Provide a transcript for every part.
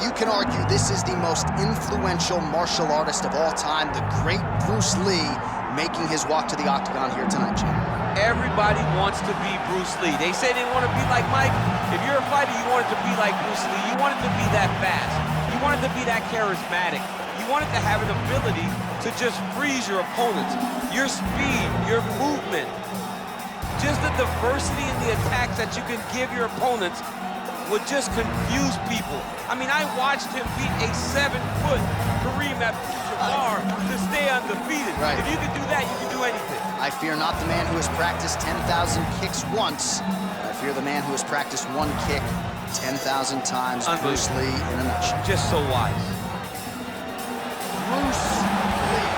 you can argue this is the most influential martial artist of all time, the great Bruce Lee, making his walk to the octagon here tonight, Jim. Everybody wants to be Bruce Lee. They say they want to be like Mike. If you're a fighter, you want it to be like Bruce Lee. You want it to be that fast. You want it to be that charismatic. You want it to have an ability to just freeze your opponents. Your speed, your movement, just the diversity in the attacks that you can give your opponents would just confuse people. I mean, I watched him beat a 7-foot Kareem Abdul-Jabbar to stay undefeated. Right. If you can do that, you can do anything. I fear not the man who has practiced 10,000 kicks once. I fear the man who has practiced one kick 10,000 times. Bruce Lee in a nutshell. Just so wise. Bruce Lee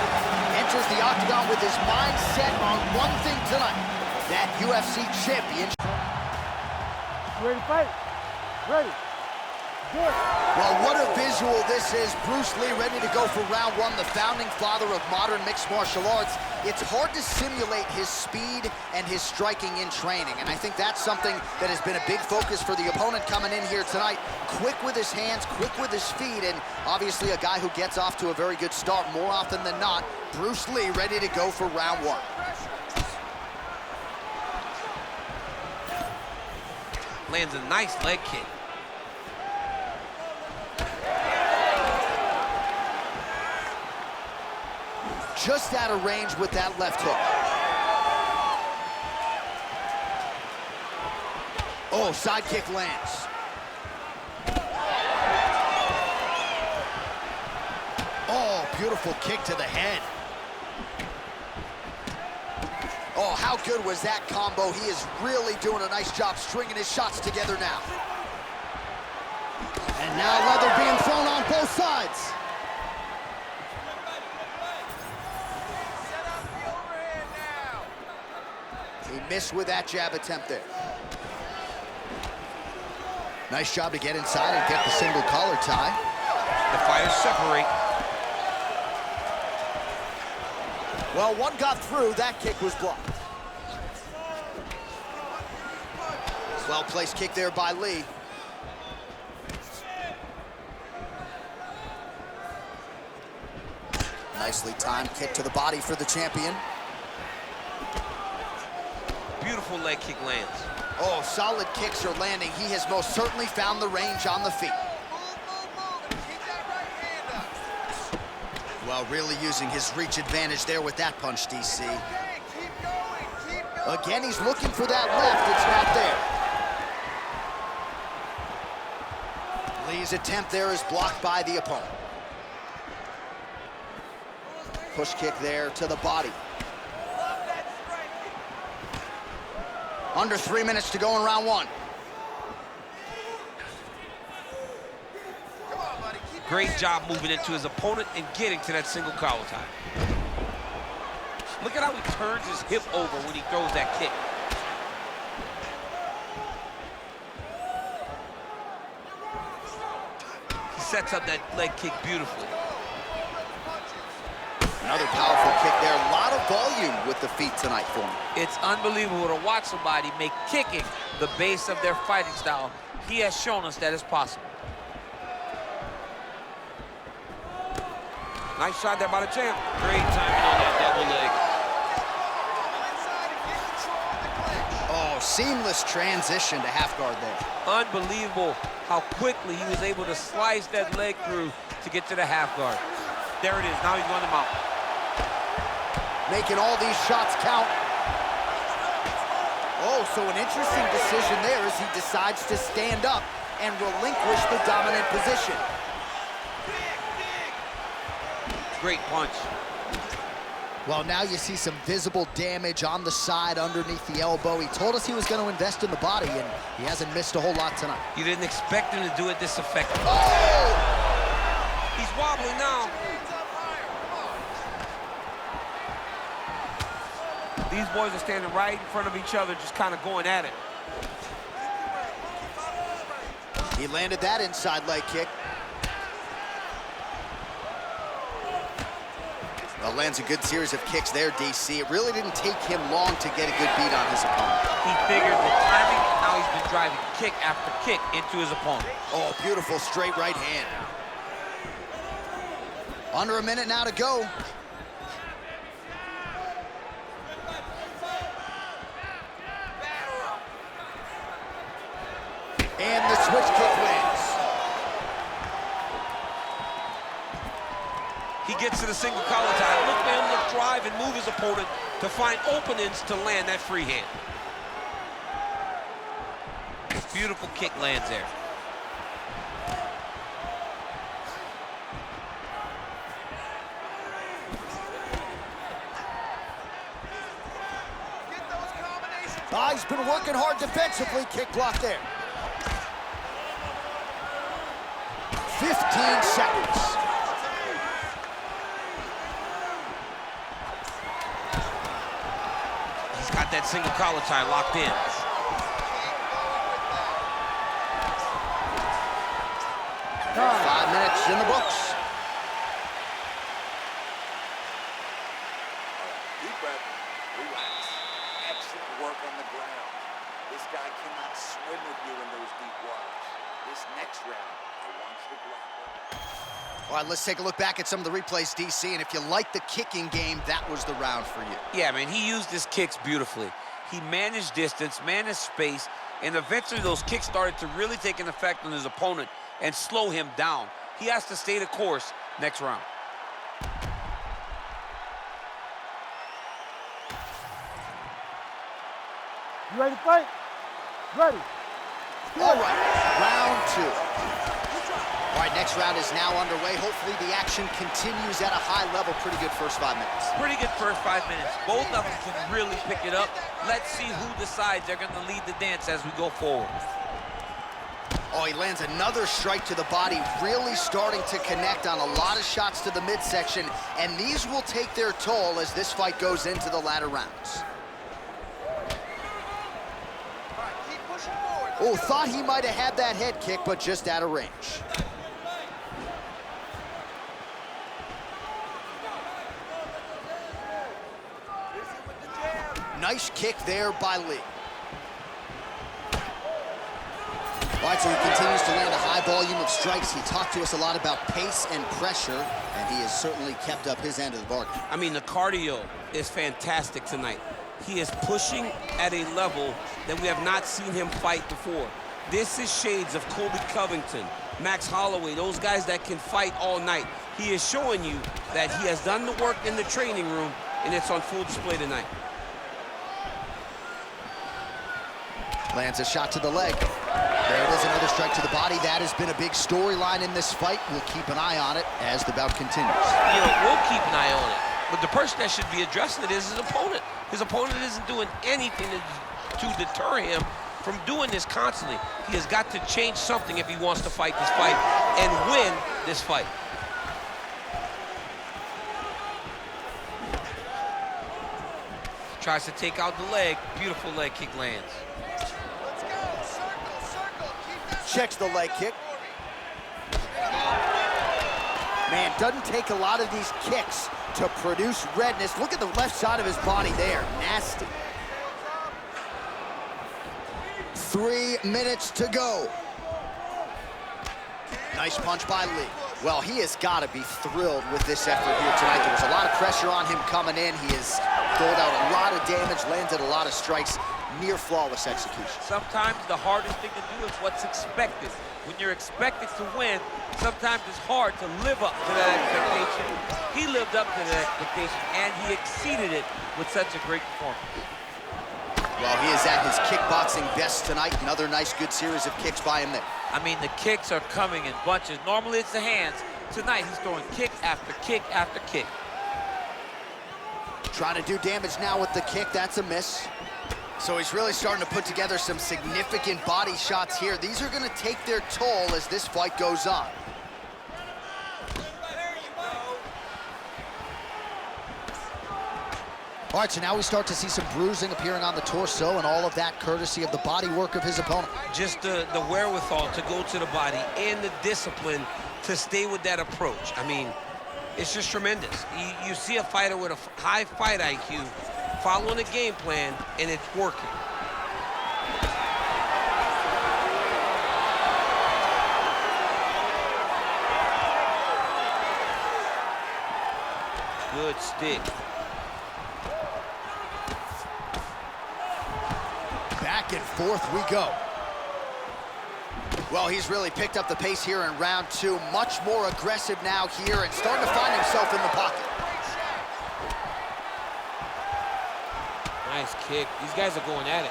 enters the octagon with his mind set on one thing tonight, that UFC championship. Ready to fight? Ready. Good. Well, what a visual this is. Bruce Lee ready to go for round one, the founding father of modern mixed martial arts. It's hard to simulate his speed and his striking in training, and I think that's something that has been a big focus for the opponent coming in here tonight. Quick with his hands, quick with his feet, and obviously a guy who gets off to a very good start more often than not. Bruce Lee ready to go for round one. Lands a nice leg kick. Just out of range with that left hook. Oh, side kick lands. Oh, beautiful kick to the head. Oh, how good was that combo? He is really doing a nice job stringing his shots together now. And now leather being thrown on both sides. He missed with that jab attempt there. Nice job to get inside and get the single collar tie. The fighters separate. Well, one got through, that kick was blocked. Well-placed kick there by Lee. Nicely timed kick to the body for the champion. Beautiful leg kick lands. Oh, solid kicks are landing. He has most certainly found the range on the feet. Well, really using his reach advantage there with that punch, DC. Again, he's looking for that left. It's not there. Lee's attempt there is blocked by the opponent. Push kick there to the body. Under 3 minutes to go in round one. Great job moving into his opponent and getting to that single collar tie. Look at how he turns his hip over when he throws that kick. He sets up that leg kick beautifully. Another powerful kick there. A lot of volume with the feet tonight for him. It's unbelievable to watch somebody make kicking the base of their fighting style. He has shown us that it's possible. Nice shot there by the champ. Great timing on that double leg. Oh, seamless transition to half guard there. Unbelievable how quickly he was able to slice that leg through to get to the half guard. There it is. Now he's going to mount. Making all these shots count. Oh, so an interesting decision there as he decides to stand up and relinquish the dominant position. Great punch. Well, now you see some visible damage on the side underneath the elbow. He told us he was going to invest in the body, and he hasn't missed a whole lot tonight. You didn't expect him to do it this effectively. Oh! He's wobbling now. These boys are standing right in front of each other, just kind of going at it. He landed that inside leg kick. Well, lands a good series of kicks there, DC. It really didn't take him long to get a good beat on his opponent. He figured the timing, and now he's been driving kick after kick into his opponent. Oh, beautiful straight right hand. Under a minute now to go. And the switch kick wins. He gets to the single collar tie. Look for him to drive and move his opponent to find openings to land that free hand. Beautiful kick lands there. He's been working hard defensively. Kick block there. 15 seconds. He's got that single collar tie locked in. Time. 5 minutes in the books. Deep breath, relax. Excellent work on the ground. This guy cannot swim with you in those deep waters. This next round, I want you to grapple. All right, let's take a look back at some of the replays, DC, and if you like the kicking game, that was the round for you. Yeah, man, he used his kicks beautifully. He managed distance, managed space, and eventually those kicks started to really take an effect on his opponent and slow him down. He has to stay the course next round. You ready to fight? Ready. All right, round two. All right, next round is now underway. Hopefully the action continues at a high level. Pretty good first 5 minutes. Pretty good first 5 minutes. Both of them can really pick it up. Let's see who decides they're going to lead the dance as we go forward. Oh, he lands another strike to the body, really starting to connect on a lot of shots to the midsection, and these will take their toll as this fight goes into the latter rounds. Oh, thought he might have had that head kick, but just out of range. Nice kick there by Lee. All right, so he continues to land a high volume of strikes. He talked to us a lot about pace and pressure, and he has certainly kept up his end of the bargain. I mean, the cardio is fantastic tonight. He is pushing at a level that we have not seen him fight before. This is shades of Colby Covington, Max Holloway, those guys that can fight all night. He is showing you that he has done the work in the training room, and it's on full display tonight. Lands a shot to the leg. There it is, another strike to the body. That has been a big storyline in this fight. We'll keep an eye on it as the bout continues. You know, we'll keep an eye on it. But the person that should be addressing it is his opponent. His opponent isn't doing anything to deter him from doing this constantly. He has got to change something if he wants to fight this fight and win this fight. Tries to take out the leg. Beautiful leg kick lands. Checks the leg kick. Man, doesn't take a lot of these kicks to produce redness. Look at the left side of his body there. Nasty. 3 minutes to go. Nice punch by Lee. Well, he has got to be thrilled with this effort here tonight. There was a lot of pressure on him coming in. He has doled out a lot of damage, landed a lot of strikes. Near flawless execution. Sometimes the hardest thing to do is what's expected. When you're expected to win, sometimes it's hard to live up to that expectation. He lived up to that expectation, and he exceeded it with such a great performance. Well, he is at his kickboxing best tonight. Another nice, good series of kicks by him there. I mean, the kicks are coming in bunches. Normally, it's the hands. Tonight, he's throwing kick after kick after kick. Trying to do damage now with the kick. That's a miss. So he's really starting to put together some significant body shots here. These are going to take their toll as this fight goes on. All right, so now we start to see some bruising appearing on the torso, and all of that courtesy of the body work of his opponent. Just the wherewithal to go to the body and the discipline to stay with that approach. I mean, It's just tremendous. You see a fighter with a high fight IQ following a game plan, and it's working. Good stick. Back and forth we go. Well, he's really picked up the pace here in round 2. Much more aggressive now here and starting to find himself in the pocket. Nice kick. These guys are going at it.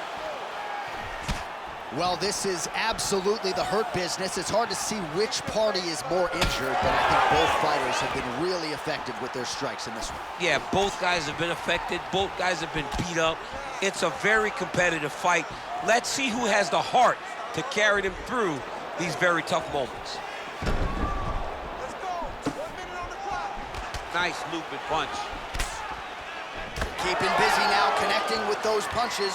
Well, this is absolutely the hurt business. It's hard to see which party is more injured, but I think both fighters have been really effective with their strikes in this one. Yeah, both guys have been affected. Both guys have been beat up. It's a very competitive fight. Let's see who has the heart to carry them through these very tough moments. Let's go. 1 minute on the clock. Nice looping punch. Keeping busy now, connecting with those punches.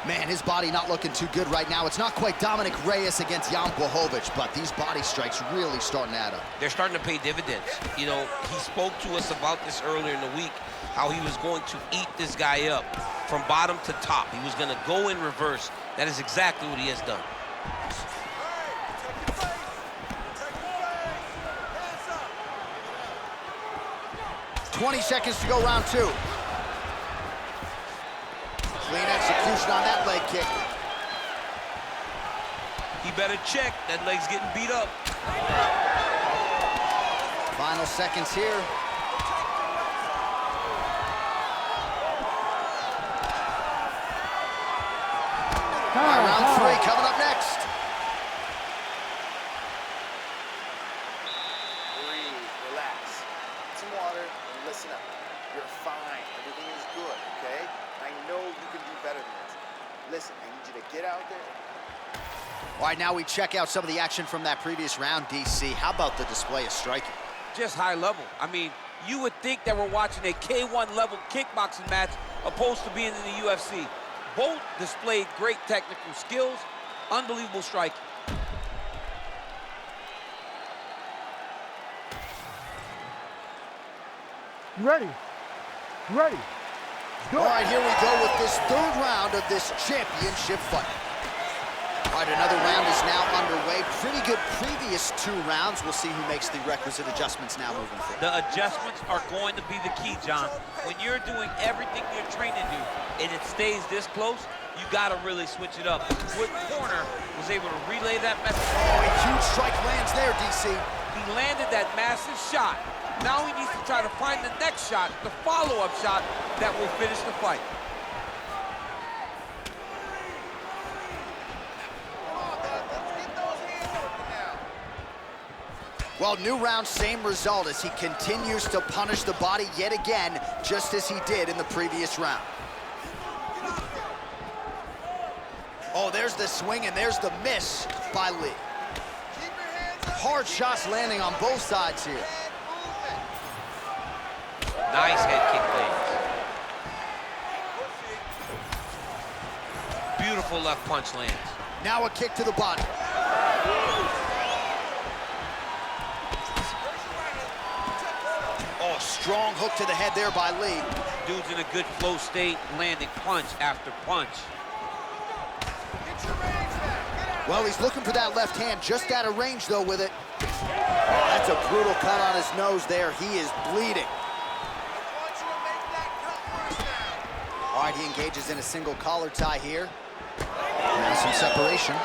Man, his body not looking too good right now. It's not quite Dominic Reyes against Jan Blachowicz, but these body strikes really starting to add up. They're starting to pay dividends. You know, he spoke to us about this earlier in the week, how he was going to eat this guy up from bottom to top. He was going to go in reverse. That is exactly what he has done. 20 seconds to go, round 2. Clean execution on that leg kick. He better check. That leg's getting beat up. Final seconds here. All right, round 3 coming up next. Breathe, relax. Get some water and listen up. You're fine. Everything is good, okay? I know you can do better than this. Listen, I need you to get out there. All right, now we check out some of the action from that previous round, DC. How about the display of striking? Just high level. I mean, you would think that we're watching a K1 level kickboxing match opposed to being in the UFC. Both displayed great technical skills, unbelievable striking. You ready? You ready? All right, here we go with this 3rd round of this championship fight. All right, another round is now underway. Pretty good previous 2 rounds. We'll see who makes the requisite adjustments now moving forward. The adjustments are going to be the key, John. When you're doing everything you're trained to do and it stays this close, you got to really switch it up. Wood Corner was able to relay that message. Oh, a huge strike lands there, DC. He landed that massive shot. Now he needs to try to find the next shot, the follow-up shot that will finish the fight. Well, new round, same result as he continues to punish the body yet again, just as he did in the previous round. Oh, there's the swing and there's the miss by Lí. Hard shots landing on both sides here. Nice head kick lands. Beautiful left punch lands. Now a kick to the body. Oh, strong hook to the head there by Lí. Dude's in a good flow state, landing punch after punch. Well, he's looking for that left hand, just out of range, though, with it. Oh, that's a brutal cut on his nose there. He is bleeding. All right, he engages in a single collar tie here. Now some separation.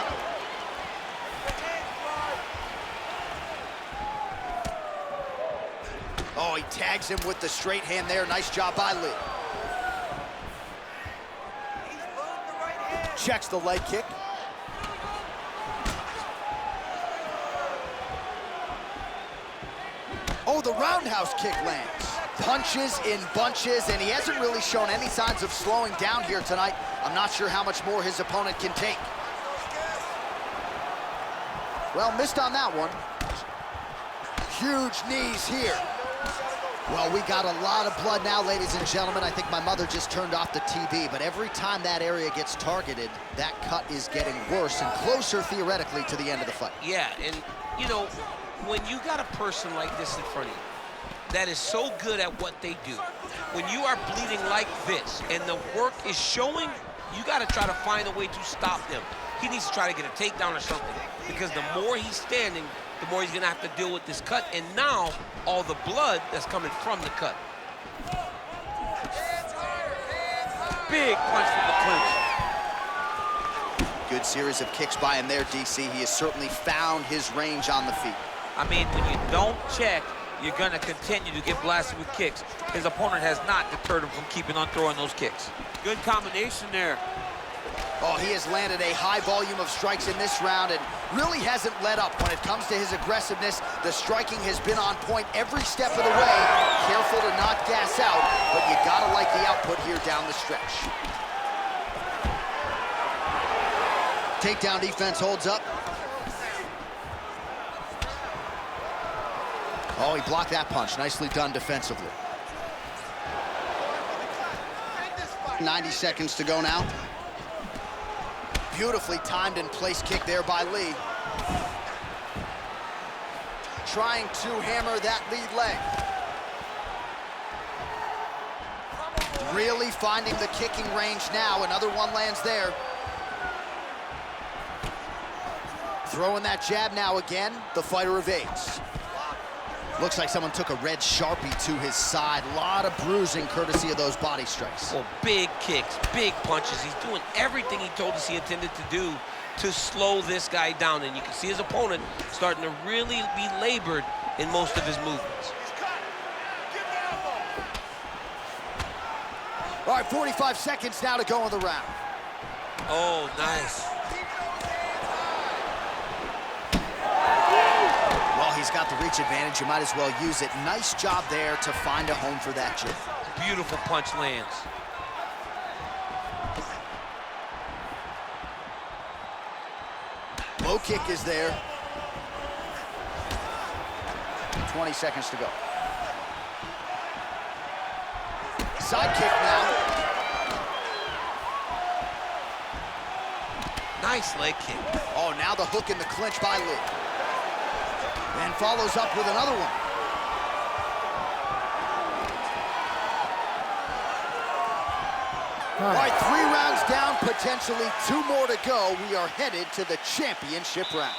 Oh, he tags him with the straight hand there. Nice job by Lí. Checks the leg kick. Oh, the roundhouse kick lands. Punches in bunches, and he hasn't really shown any signs of slowing down here tonight. I'm not sure how much more his opponent can take. Well, missed on that one. Huge knees here. Well, we got a lot of blood now, ladies and gentlemen. I think my mother just turned off the TV, but every time that area gets targeted, that cut is getting worse and closer, theoretically, to the end of the fight. Yeah, and, you know, when you got a person like this in front of you that is so good at what they do, when you are bleeding like this and the work is showing, you got to try to find a way to stop them. He needs to try to get a takedown or something, because the more he's standing, the more he's going to have to deal with this cut, and now all the blood that's coming from the cut. Big punch from the clinch. Good series of kicks by him there, DC. He has certainly found his range on the feet. I mean, when you don't check, you're going to continue to get blasted with kicks. His opponent has not deterred him from keeping on throwing those kicks. Good combination there. Oh, he has landed a high volume of strikes in this round and really hasn't let up when it comes to his aggressiveness. The striking has been on point every step of the way. Careful to not gas out, but you gotta like the output here down the stretch. Takedown defense holds up. Oh, he blocked that punch. Nicely done defensively. 90 seconds to go now. Beautifully timed and placed kick there by Lee. Trying to hammer that lead leg. Really finding the kicking range now. Another one lands there. Throwing that jab now again. The fighter evades. Looks like someone took a red Sharpie to his side. A lot of bruising courtesy of those body strikes. Well, big kicks, big punches. He's doing everything he told us he intended to do to slow this guy down. And you can see his opponent starting to really be labored in most of his movements. All right, 45 seconds now to go in the round. Oh, nice. He's got the reach advantage. You might as well use it. Nice job there to find a home for that jab. Beautiful punch lands. Low kick is there. 20 seconds to go. Side kick now. Nice leg kick. Oh, now the hook in the clinch by Lee. And follows up with another one. All right, 3 rounds down, potentially 2 more to go. We are headed to the championship round.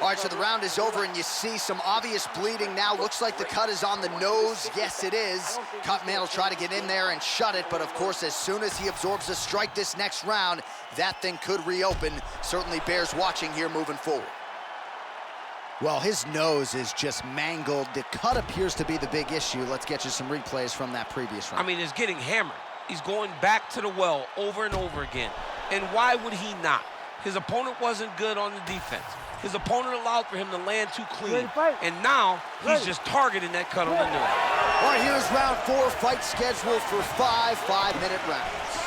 All right, so the round is over, and you see some obvious bleeding now. Looks like the cut is on the nose. Yes, it is. Cut man will try to get in there and shut it, but of course, as soon as he absorbs a strike this next round, that thing could reopen. Certainly bears watching here moving forward. Well, his nose is just mangled. The cut appears to be the big issue. Let's get you some replays from that previous round. I mean, it's getting hammered. He's going back to the well over and over again. And why would he not? His opponent wasn't good on the defense. His opponent allowed for him to land too clean. And now he's just targeting that cut on the nose. All right, here's round 4. Fight scheduled for 5 5-minute rounds.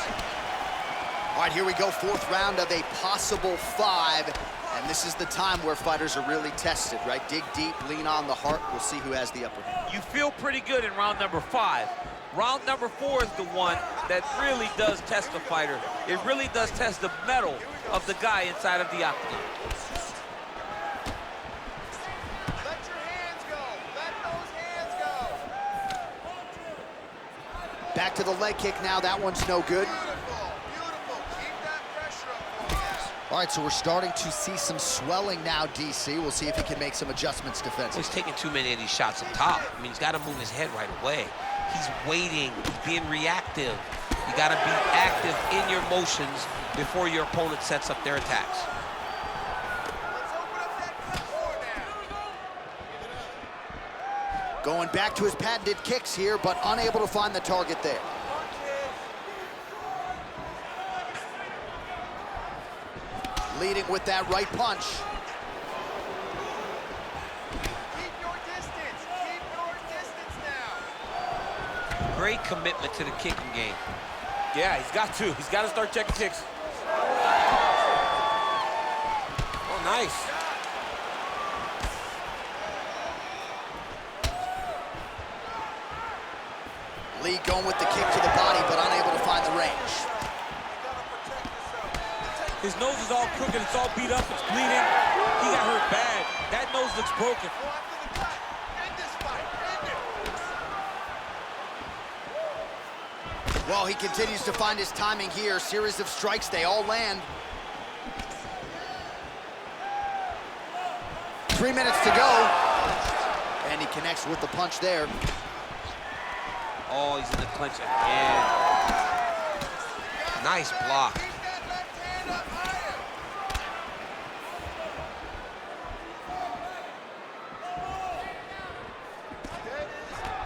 All right, here we go. 4th round of a possible 5. And this is the time where fighters are really tested, right? Dig deep, lean on the heart. We'll see who has the upper hand. You feel pretty good in round number 5. Round number 4 is the one that really does test the fighter. It really does test the mettle of the guy inside of the octagon. Let your hands go. Let those hands go. Back to the leg kick now. That one's no good. Beautiful. Keep that pressure up, boys. All right, so we're starting to see some swelling now, DC. We'll see if he can make some adjustments defensively. He's taking too many of these shots up top. I mean, he's got to move his head right away. He's waiting, he's being reactive. You got to be active in your motions before your opponent sets up their attacks. Let's open up that cut more now. Going back to his patented kicks here, but unable to find the target there. Leading with that right punch. Keep your distance. Keep your distance now. Great commitment to the kicking game. Yeah, he's got to. He's got to start checking kicks. Oh, nice. Lee going with the kick to the body, but unable to find the range. His nose is all crooked. It's all beat up. It's bleeding. He got hurt bad. That nose looks broken. Well, he continues to find his timing here. Series of strikes, they all land. 3 minutes to go. And he connects with the punch there. Oh, he's in the clinch again. Nice block.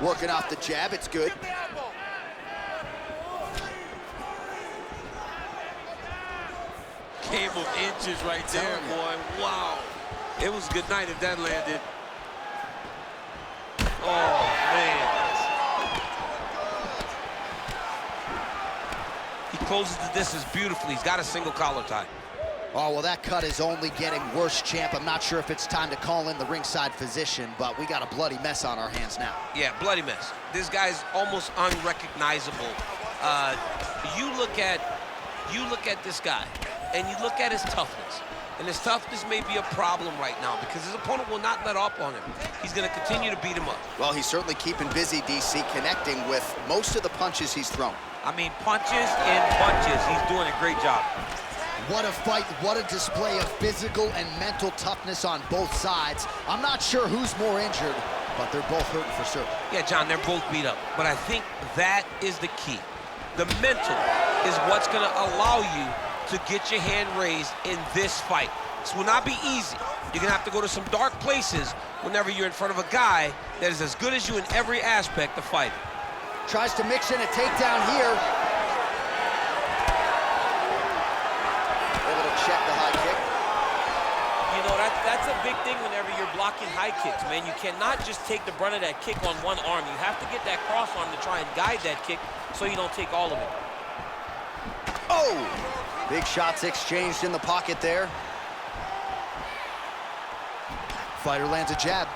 Working off the jab, it's good. Game of inches right there, boy. Wow. It was a good night if that landed. Oh, man. He closes the distance beautifully. He's got a single collar tie. Oh, well, that cut is only getting worse, champ. I'm not sure if it's time to call in the ringside physician, but we got a bloody mess on our hands now. Yeah, bloody mess. This guy's almost unrecognizable. You look at this guy, and you look at his toughness. And his toughness may be a problem right now because his opponent will not let up on him. He's going to continue to beat him up. Well, he's certainly keeping busy, DC, connecting with most of the punches he's thrown. I mean, punches and bunches. He's doing a great job. What a fight, what a display of physical and mental toughness on both sides. I'm not sure who's more injured, but they're both hurting for certain. Yeah, John, they're both beat up. But I think that is the key. The mental is what's going to allow you to get your hand raised in this fight. This will not be easy. You're going to have to go to some dark places whenever you're in front of a guy that is as good as you in every aspect of fighting. Tries to mix in a takedown here. Able to check the high kick. You know, that's a big thing whenever you're blocking high kicks, man. You cannot just take the brunt of that kick on one arm. You have to get that cross arm to try and guide that kick so you don't take all of it. Oh! Big shots exchanged in the pocket there. Fighter lands a jab.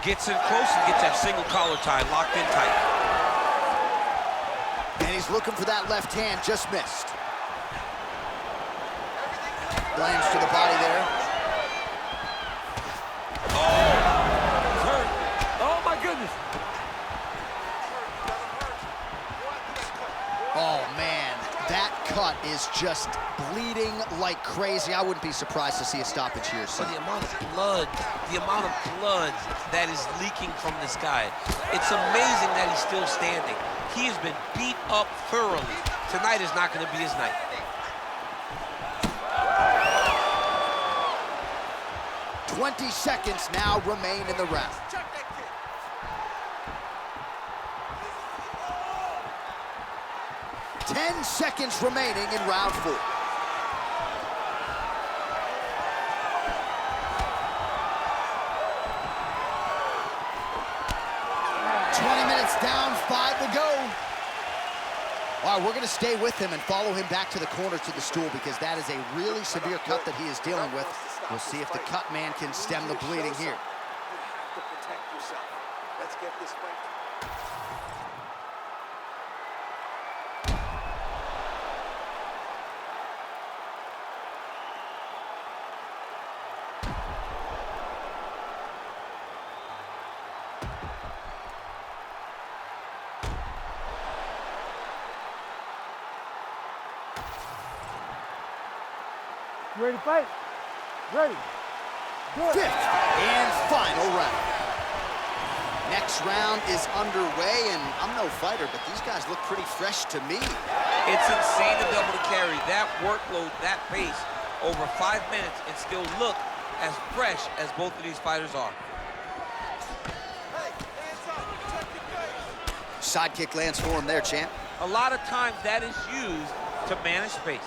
Gets in close and gets that single collar tie locked in tight. And he's looking for that left hand, just missed. Lands to the body there. Oh, he's hurt. Oh my goodness. Oh man, that cut is just bleeding like crazy. I wouldn't be surprised to see a stoppage here soon. But the amount of blood that is leaking from this guy, it's amazing that he's still standing. He has been beat up thoroughly. Tonight is not going to be his night. "20 seconds now remain in the round. Ten seconds remaining in round 4. Down, 5 to go. All right, we're going to stay with him and follow him back to the corner to the stool because that is a really severe cut that he is dealing with. We'll see if the cut man can stem the bleeding here. You have to protect yourself. Let's get this fight. Ready to fight? Ready. Good. 5th and final round. Next round is underway, and I'm no fighter, but these guys look pretty fresh to me. It's insane to be able to carry that workload, that pace, over 5 minutes and still look as fresh as both of these fighters are. Sidekick lands for him there, champ. A lot of times that is used to manage space.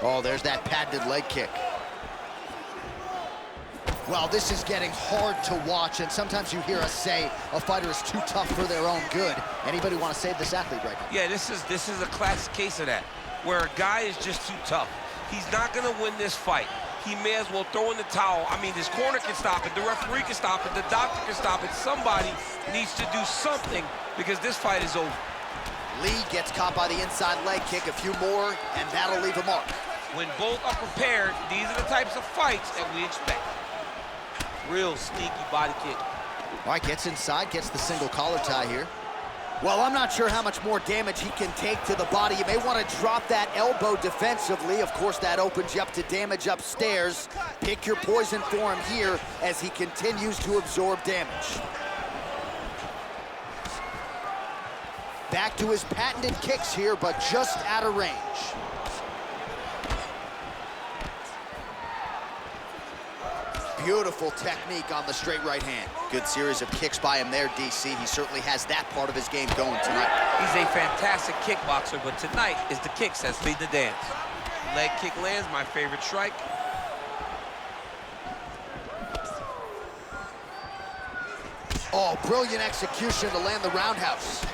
Oh, there's that patented leg kick. Well, this is getting hard to watch, and sometimes you hear us say a fighter is too tough for their own good. Anybody want to save this athlete right now? Yeah, this is a classic case of that, where a guy is just too tough. He's not going to win this fight. He may as well throw in the towel. I mean, this corner can stop it, the referee can stop it, the doctor can stop it. Somebody needs to do something because this fight is over. Lee gets caught by the inside leg kick, a few more, and that'll leave a mark. When both are prepared, these are the types of fights that we expect. Real sneaky body kick. All right, gets inside, gets the single collar tie here. Well, I'm not sure how much more damage he can take to the body. You may want to drop that elbow defensively. Of course, that opens you up to damage upstairs. Pick your poison for him here as he continues to absorb damage. Back to his patented kicks here, but just out of range. Beautiful technique on the straight right hand. Good series of kicks by him there, DC. He certainly has that part of his game going tonight. He's a fantastic kickboxer, but tonight is the kicks that lead the dance. Leg kick lands, my favorite strike. Oh, brilliant execution to land the roundhouse.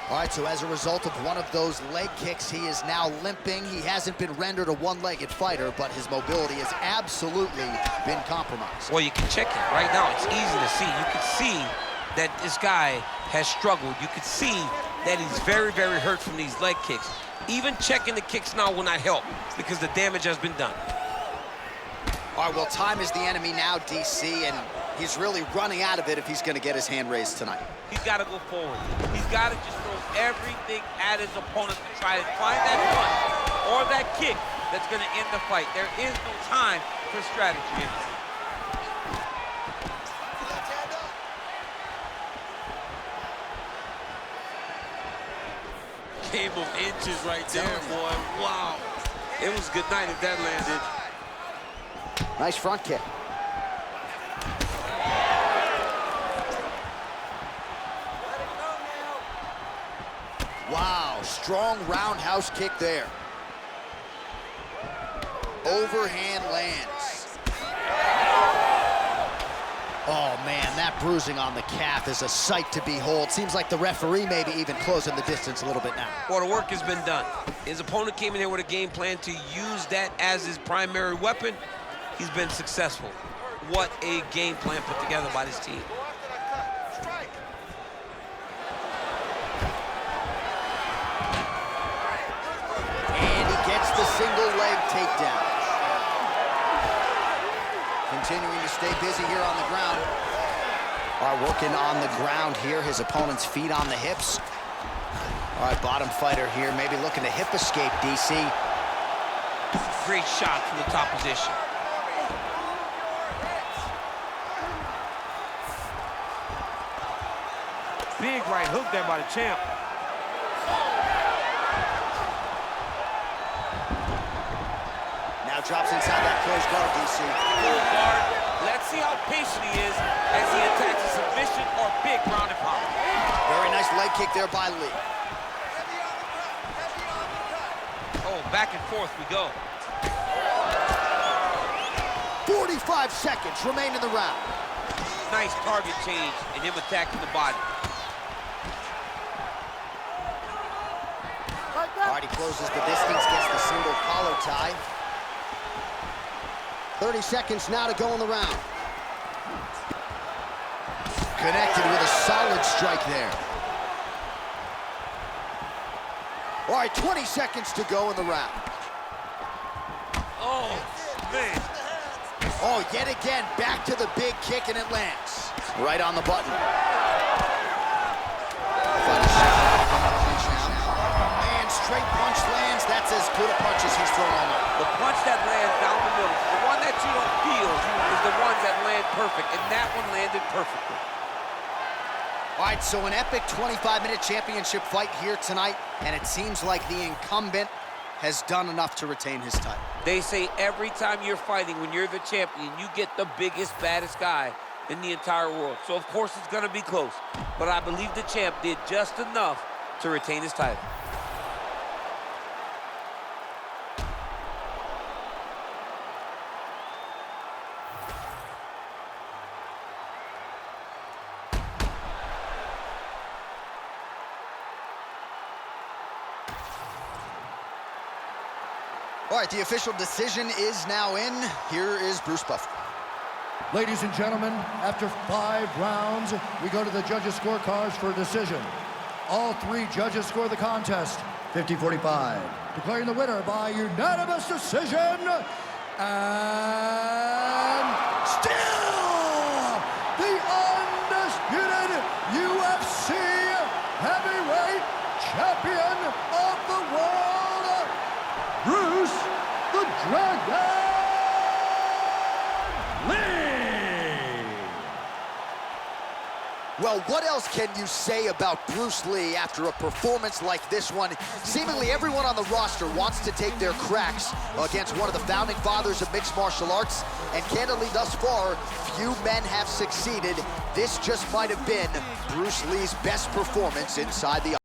All right, so as a result of one of those leg kicks, he is now limping. He hasn't been rendered a one-legged fighter, but his mobility has absolutely been compromised. Well, you can check it right now. It's easy to see. You can see that this guy has struggled. You can see that he's very, very hurt from these leg kicks. Even checking the kicks now will not help because the damage has been done. All right, well, time is the enemy now, DC, and he's really running out of it if he's going to get his hand raised tonight. He's got to go forward. He's got to just throw everything at his opponent to try to find that punch or that kick that's going to end the fight. There is no time for strategy. Game of inches right there, boy. Wow. It was good night if that landed. Nice front kick. Wow, strong roundhouse kick there. Overhand lands. Oh man, that bruising on the calf is a sight to behold. Seems like the referee maybe even closing the distance a little bit now. Well, the work has been done. His opponent came in here with a game plan to use that as his primary weapon. He's been successful. What a game plan put together by this team. And he gets the single leg takedown. Continuing to stay busy here on the ground. All right, working on the ground here. His opponent's feet on the hips. All right, bottom fighter here, maybe looking to hip escape, DC. Great shot from the top position. Big right hook there by the champ. Now drops inside that closed guard, DC. Full guard. Let's see how patient he is as he attacks a submission or big ground and pound. Very nice leg kick there by Lee. Oh, back and forth we go. 45 seconds remain in the round. Nice target change and him attacking the body. All right, he closes the distance, gets the single collar tie. 30 seconds now to go in the round. Connected with a solid strike there. All right, 20 seconds to go in the round. Oh, man. Oh, yet again, back to the big kick, and it lands. Right on the button. And straight punch lands. That's as good a punch as he's thrown all night. The punch that lands down the middle, the one that you don't feel is the ones that land perfect, and that one landed perfectly. All right, so an epic 25-minute championship fight here tonight, and it seems like the incumbent has done enough to retain his title. They say every time you're fighting, when you're the champion, you get the biggest, baddest guy in the entire world. So, of course, it's going to be close. But I believe the champ did just enough to retain his title. All right, the official decision is now in. Here is Bruce Buffer. Ladies and gentlemen, after 5 rounds, we go to the judges' scorecards for a decision. All 3 judges score the contest 50-45. Declaring the winner by unanimous decision, and still the undisputed UFC heavyweight champion of the world, Bruce the Dragon Lee! Well, what else can you say about Bruce Lee after a performance like this one? Seemingly everyone on the roster wants to take their cracks against one of the founding fathers of mixed martial arts, and candidly, thus far, few men have succeeded. This just might have been Bruce Lee's best performance inside the